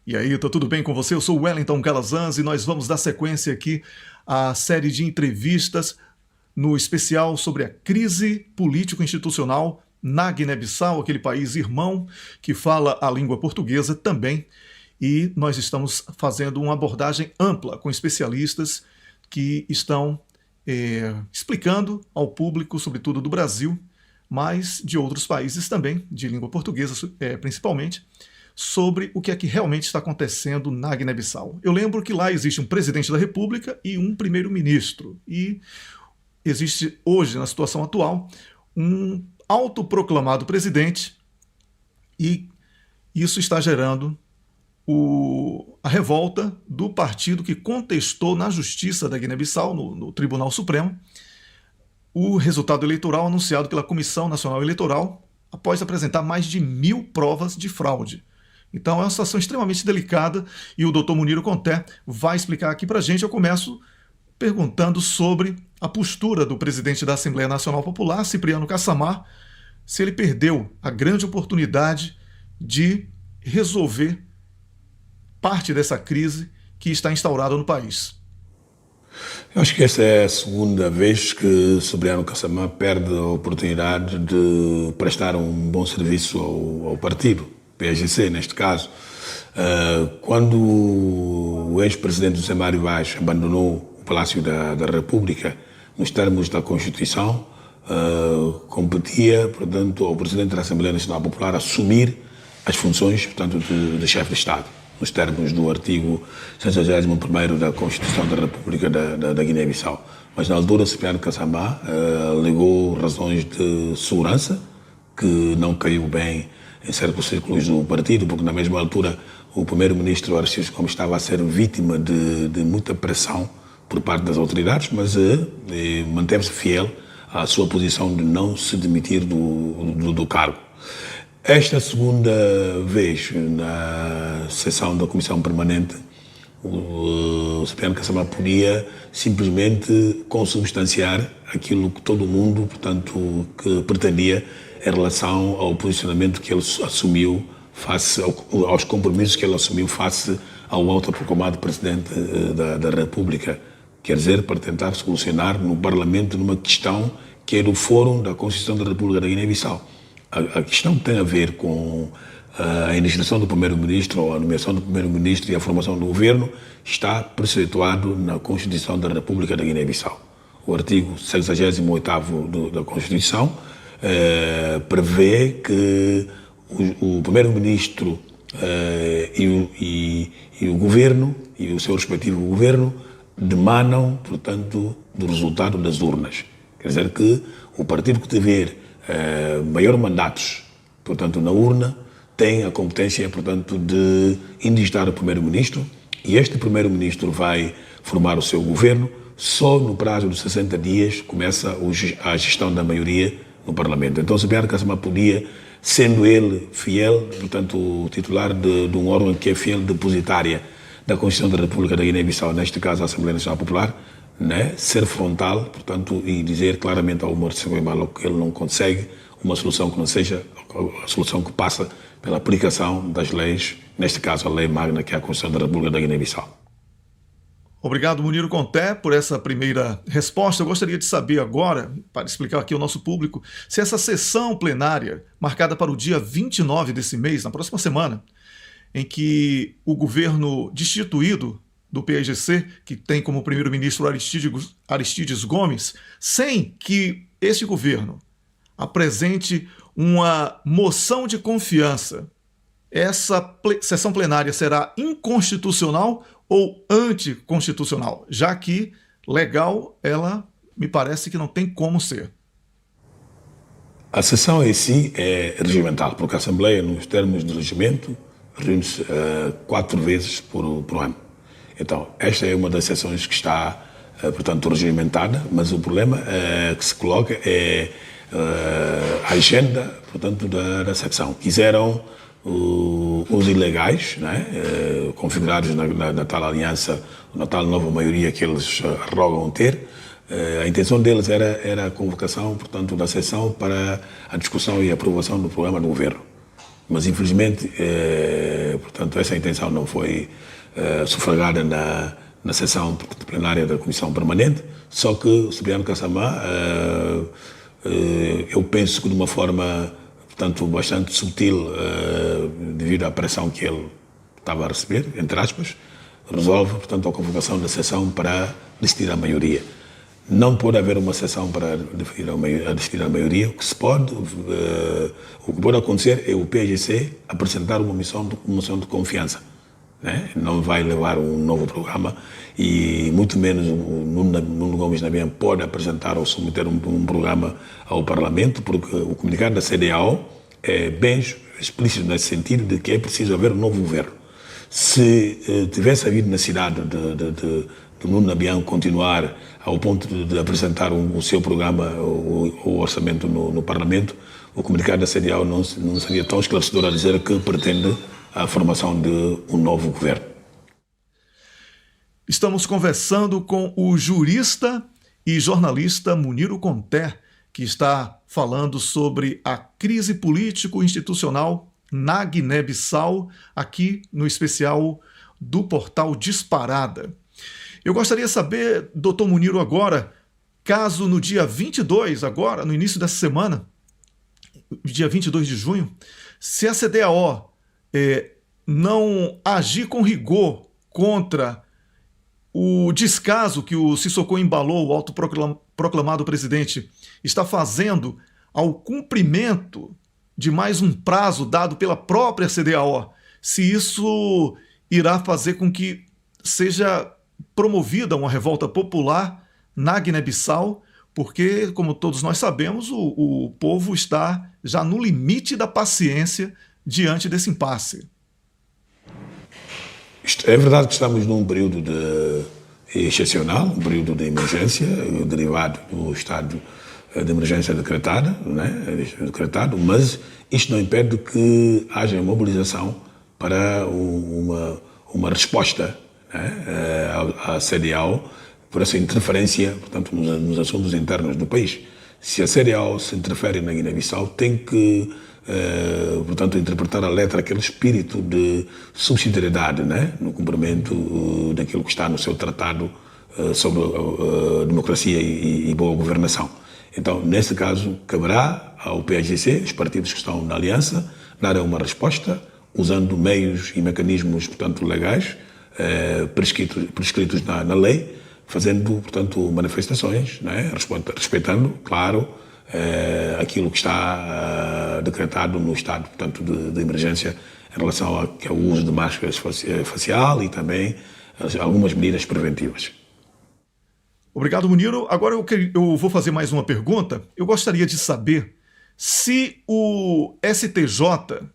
E aí, tá tudo bem com você? Eu sou o Wellington Calazans e nós vamos dar sequência aqui à série de entrevistas no especial sobre a crise político-institucional na Guiné-Bissau, aquele país irmão que fala a língua portuguesa também. E nós estamos fazendo uma abordagem ampla com especialistas que estão explicando ao público, sobretudo do Brasil, mas de outros países também, de língua portuguesa principalmente, sobre o que é que realmente está acontecendo na Guiné-Bissau. Eu lembro que lá existe um presidente da República e um primeiro-ministro. E existe hoje, na situação atual, um autoproclamado presidente e isso está gerando a revolta do partido que contestou na Justiça da Guiné-Bissau, no Tribunal Supremo, o resultado eleitoral anunciado pela Comissão Nacional Eleitoral após apresentar mais de 1000 provas de fraude. Então é uma situação extremamente delicada e o Dr. Muniro Conté vai explicar aqui para a gente. Eu começo perguntando sobre a postura do presidente da Assembleia Nacional Popular, Cipriano Cassamar, se ele perdeu a grande oportunidade de resolver parte dessa crise que está instaurada no país. Eu acho que esta é a segunda vez que Cipriano Cassamar perde a oportunidade de prestar um bom serviço ao partido, PAGC neste caso. Quando o ex-presidente José Mário Vaz abandonou o Palácio da República, nos termos da Constituição, competia, portanto, ao presidente da Assembleia Nacional Popular assumir as funções, portanto, de chefe de Estado, nos termos do artigo 161º da Constituição da República da Guiné-Bissau. Mas na altura, Cipriano Cassamar alegou razões de segurança, que não caiu bem em certos círculos do partido, porque na mesma altura o primeiro-ministro Aristides Gomes estava a ser vítima de muita pressão por parte das autoridades, mas manteve-se fiel à sua posição de não se demitir do cargo. Esta segunda vez, na sessão da Comissão Permanente, o Cipriano Cassamar podia simplesmente consubstanciar aquilo que todo mundo, portanto, que pretendia em relação ao posicionamento que ele assumiu face aos compromissos que ele assumiu face ao autoproclamado Presidente da República. Quer dizer, para tentar solucionar no Parlamento numa questão que é do Fórum da Constituição da República da Guiné-Bissau. A questão tem a ver com a iniciação do primeiro-ministro, ou a nomeação do primeiro-ministro e a formação do governo, está preceituado na Constituição da República da Guiné-Bissau. O artigo 68º da Constituição prevê que o primeiro-ministro e o governo, e o seu respectivo governo, demanam, portanto, do resultado das urnas. Quer dizer que o partido que tiver maior mandatos, portanto, na urna, tem a competência, portanto, de indigitar o primeiro-ministro, e este primeiro-ministro vai formar o seu governo. Só no prazo de 60 dias começa a gestão da maioria no Parlamento. Então, Cipriano Cassamar podia, sendo ele fiel, portanto, o titular de um órgão que é fiel depositária da Constituição da República da Guiné-Bissau, neste caso a Assembleia Nacional Popular, né, ser frontal, portanto, e dizer claramente ao Maurício Guimarães que ele não consegue uma solução que não seja a solução que passa pela aplicação das leis, neste caso a lei magna, que é a Constituição da República da Guiné-Bissau. Obrigado, Muniro Conté, por essa primeira resposta. Eu gostaria de saber agora, para explicar aqui ao nosso público, se essa sessão plenária, marcada para o dia 29 desse mês, na próxima semana, em que o governo destituído do PAGC, que tem como primeiro-ministro Aristides Gomes, sem que este governo apresente uma moção de confiança, essa sessão plenária será inconstitucional ou anticonstitucional, já que legal ela me parece que não tem como ser. A sessão em si é regimental, porque a Assembleia, nos termos de regimento, reúne-se 4 vezes por ano. Então, esta é uma das sessões que está, portanto, regimentada, mas o problema que se coloca é a agenda, portanto, da secção. Quiseram os ilegais, né, configurados na tal aliança, na tal nova maioria que eles arrogam ter. A intenção deles era a convocação, portanto, da sessão para a discussão e aprovação do programa do governo. Mas, infelizmente, portanto, essa intenção não foi sufragada na sessão plenária da Comissão Permanente, só que Cipriano Kassamá, eu penso que de uma forma, portanto, bastante sutil, devido à pressão que ele estava a receber, entre aspas, resolve, portanto, a convocação da sessão para decidir a maioria. Não pode haver uma sessão para decidir a maioria. O que pode acontecer é o PAGC apresentar uma moção de confiança, né? Não vai levar um novo programa e muito menos o Nuno Gomes Nabian pode apresentar ou submeter um programa ao Parlamento, porque o comunicado da CEDEAO é bem explícito nesse sentido de que é preciso haver um novo governo. Se tivesse havido necessidade de Nuno Nabian continuar ao ponto de apresentar o seu programa, o orçamento no Parlamento, o comunicado da CEDEAO não seria tão esclarecedor a dizer que pretende a formação de um novo governo. Estamos conversando com o jurista e jornalista Muniro Conté, que está falando sobre a crise político-institucional na Guiné-Bissau, aqui no especial do portal Disparada. Eu gostaria de saber, doutor Muniro, agora, caso no dia 22, agora, no início dessa semana, dia 22 de junho, se a CEDEAO não agir com rigor contra o descaso que o Sissoko Embaló, o autoproclamado presidente, está fazendo ao cumprimento de mais um prazo dado pela própria CEDEAO, se isso irá fazer com que seja promovida uma revolta popular na Guiné-Bissau, porque, como todos nós sabemos, o povo está já no limite da paciência diante desse impasse. É verdade que estamos num período excepcional, um período de emergência, derivado do estado de emergência decretado, mas isto não impede que haja mobilização para uma resposta, né, à CEDEAO por essa interferência, portanto, nos assuntos internos do país. Se a CEDEAO se interfere na Guiné-Bissau, tem que, portanto, interpretar a letra aquele espírito de subsidiariedade, né, no cumprimento daquilo que está no seu tratado sobre democracia e boa governação. Então, nesse caso, caberá ao PAGC, os partidos que estão na aliança, dar uma resposta usando meios e mecanismos, portanto, legais, prescritos na lei, fazendo, portanto, manifestações, né, respeitando, claro, aquilo que está decretado no estado, portanto, de emergência em relação ao uso de máscara facial e também algumas medidas preventivas. Obrigado, Muniro. Agora eu vou fazer mais uma pergunta. Eu gostaria de saber se o STJ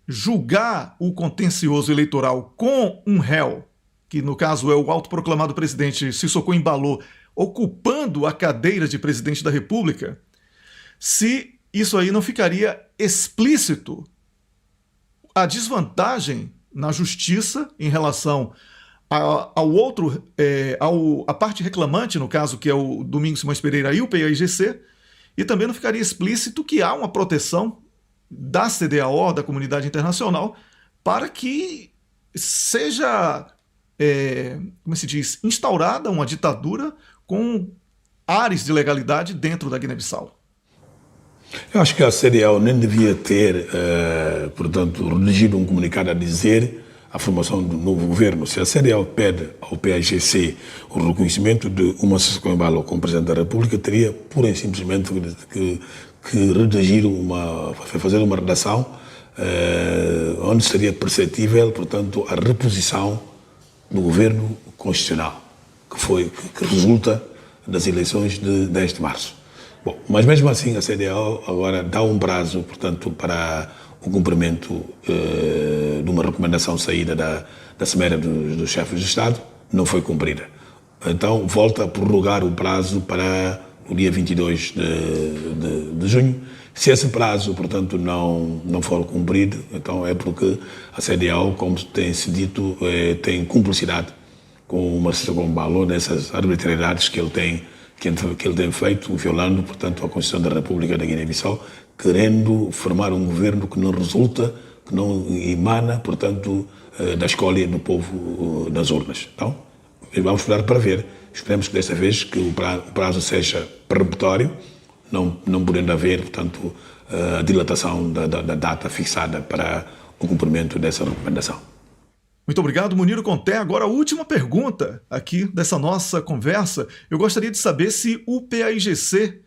julgar o contencioso eleitoral com um réu, que no caso é o autoproclamado presidente Sissoko Embaló, ocupando a cadeira de presidente da República, se isso aí não ficaria explícito a desvantagem na justiça em relação ao outro, a parte reclamante, no caso, que é o Domingos Simões Pereira e o PAIGC, e também não ficaria explícito que há uma proteção da CEDEAO, da comunidade internacional, para que seja, como se diz, instaurada uma ditadura com ares de legalidade dentro da Guiné-Bissau. Eu acho que a CEDEAO nem devia ter, portanto, redigido um comunicado a dizer a formação do novo governo. Se a CEDEAO pede ao PAGC o reconhecimento de uma Sissoko Embaló como Presidente da República, teria pura e simplesmente que redigir fazer uma redação onde seria perceptível, portanto, a reposição do governo constitucional, que resulta das eleições de 10 de março. Bom, mas mesmo assim a CEDEAO agora dá um prazo, portanto, para o cumprimento de uma recomendação saída da Cimeira dos Chefes de Estado, não foi cumprida. Então volta a prorrogar o prazo para o dia 22 de junho. Se esse prazo, portanto, não for cumprido, então é porque a CEDEAO, como tem-se dito, tem cumplicidade com o Sissoko Embaló nessas arbitrariedades que ele tem feito, violando, portanto, a Constituição da República da Guiné-Bissau, querendo formar um governo que não resulta que não emana, portanto, da escolha do povo das urnas. Então, vamos esperar para ver. Esperemos que desta vez que o prazo seja peremptório, não podendo haver, portanto, a dilatação da data fixada para o cumprimento dessa recomendação. Muito obrigado, Muniro Conté. Agora, a última pergunta aqui dessa nossa conversa. Eu gostaria de saber se o PAIGC,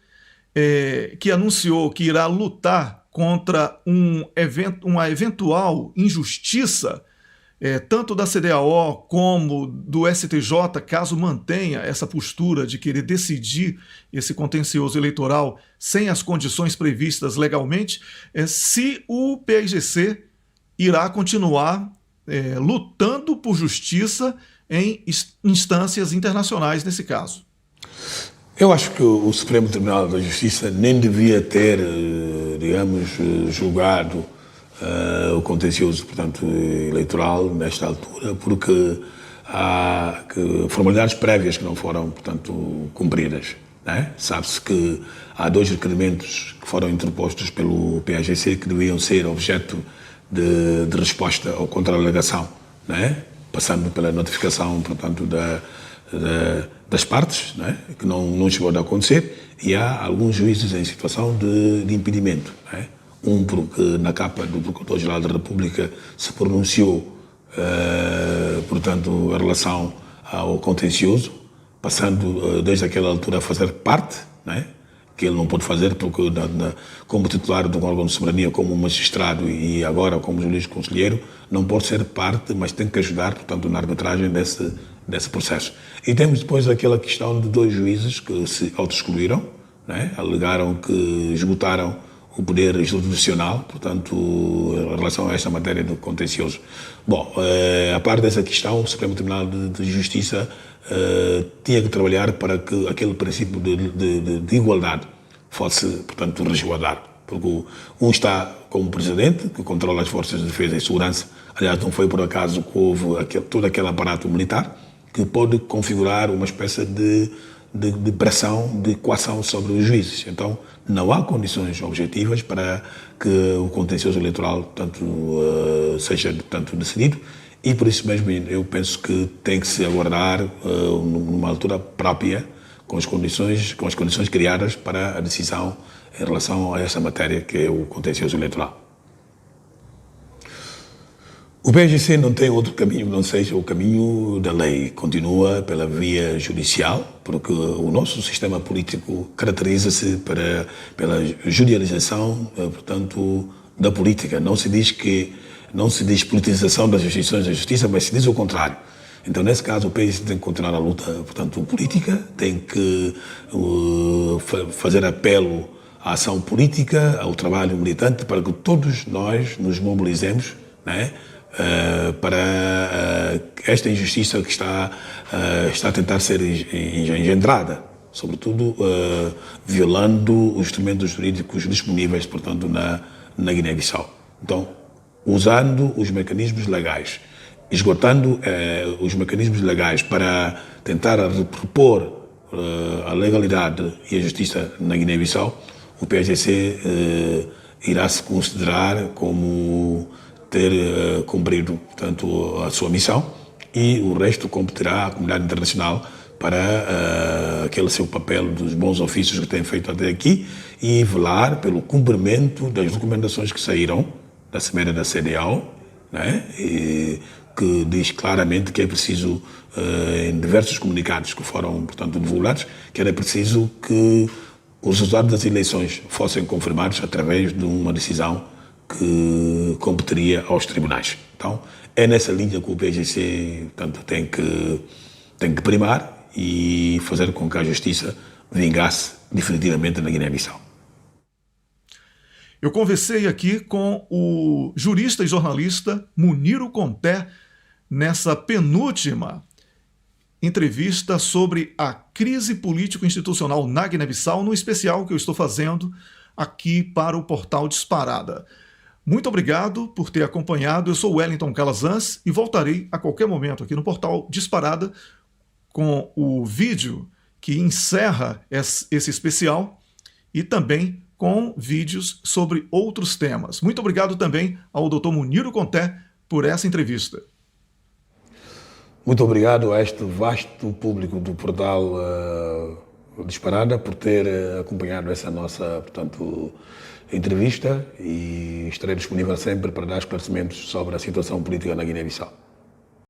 que anunciou que irá lutar contra uma eventual injustiça, tanto da CDAO como do STJ, caso mantenha essa postura de querer decidir esse contencioso eleitoral sem as condições previstas legalmente, se o PAIGC irá continuar lutando por justiça em instâncias internacionais nesse caso. Eu acho que o Supremo Tribunal da Justiça nem devia ter, digamos, julgado o contencioso, portanto, eleitoral nesta altura, porque há formalidades prévias que não foram, portanto, cumpridas. Né? Sabe-se que há 2 requerimentos que foram interpostos pelo PAIGC que deviam ser objeto de resposta ou contra-alegação, né? Passando pela notificação, portanto, das partes, né? Que não chegou a acontecer, e há alguns juízes em situação de impedimento. Né? Porque na capa do Procurador-Geral da República se pronunciou, portanto, em relação ao contencioso, passando desde aquela altura a fazer parte, né? Que ele não pôde fazer porque como titular de um órgão de soberania, como magistrado e agora como juiz conselheiro, não pode ser parte, mas tem que ajudar, portanto, na arbitragem desse processo. E temos depois aquela questão de 2 juízes que se auto-excluíram, né? Alegaram que esgotaram o poder jurisdicional, portanto, em relação a esta matéria do contencioso. Bom, a parte dessa questão, o Supremo Tribunal de Justiça tinha que trabalhar para que aquele princípio de igualdade fosse, portanto, resguardado. Porque um está como presidente, que controla as forças de defesa e segurança. Aliás, não foi por acaso que houve todo aquele aparato militar que pode configurar uma espécie de pressão, de coação sobre os juízes. Então, não há condições objetivas para que o contencioso eleitoral, portanto, seja, portanto, decidido. E por isso mesmo eu penso que tem que se aguardar numa altura própria, com as condições criadas para a decisão em relação a essa matéria que é o contencioso eleitoral. O PAIGC não tem outro caminho, não seja o caminho da lei. Continua pela via judicial, porque o nosso sistema político caracteriza-se pela judicialização, portanto, da política. Não se diz politização das instituições da justiça, mas se diz o contrário. Então, nesse caso, o país tem que continuar a luta, portanto, política, tem que fazer apelo à ação política, ao trabalho militante, para que todos nós nos mobilizemos, né, para esta injustiça que está a tentar ser engendrada, sobretudo violando os instrumentos jurídicos disponíveis, portanto, na Guiné-Bissau. Então, usando os mecanismos legais, esgotando os mecanismos legais para tentar repor a legalidade e a justiça na Guiné-Bissau, o PAIGC irá se considerar como ter cumprido, portanto, a sua missão, e o resto competirá à comunidade internacional para aquele seu papel dos bons ofícios que tem feito até aqui e velar pelo cumprimento das recomendações que saíram da Cimeira da CDAO, né? E que diz claramente que é preciso, em diversos comunicados que foram, portanto, divulgados, que era preciso que os resultados das eleições fossem confirmados através de uma decisão que competiria aos tribunais. Então, é nessa linha que o PAIGC, portanto, tem que primar e fazer com que a justiça vingasse definitivamente na Guiné-Bissau. Eu conversei aqui com o jurista e jornalista Muniro Conté nessa penúltima entrevista sobre a crise político-institucional na Guiné-Bissau, no especial que eu estou fazendo aqui para o Portal Disparada. Muito obrigado por ter acompanhado. Eu sou Wellington Calazans e voltarei a qualquer momento aqui no Portal Disparada com o vídeo que encerra esse especial e também com vídeos sobre outros temas. Muito obrigado também ao Dr. Muniro Conté por essa entrevista. Muito obrigado a este vasto público do portal Disparada por ter acompanhado essa nossa, portanto, entrevista, e estarei disponível sempre para dar esclarecimentos sobre a situação política na Guiné-Bissau.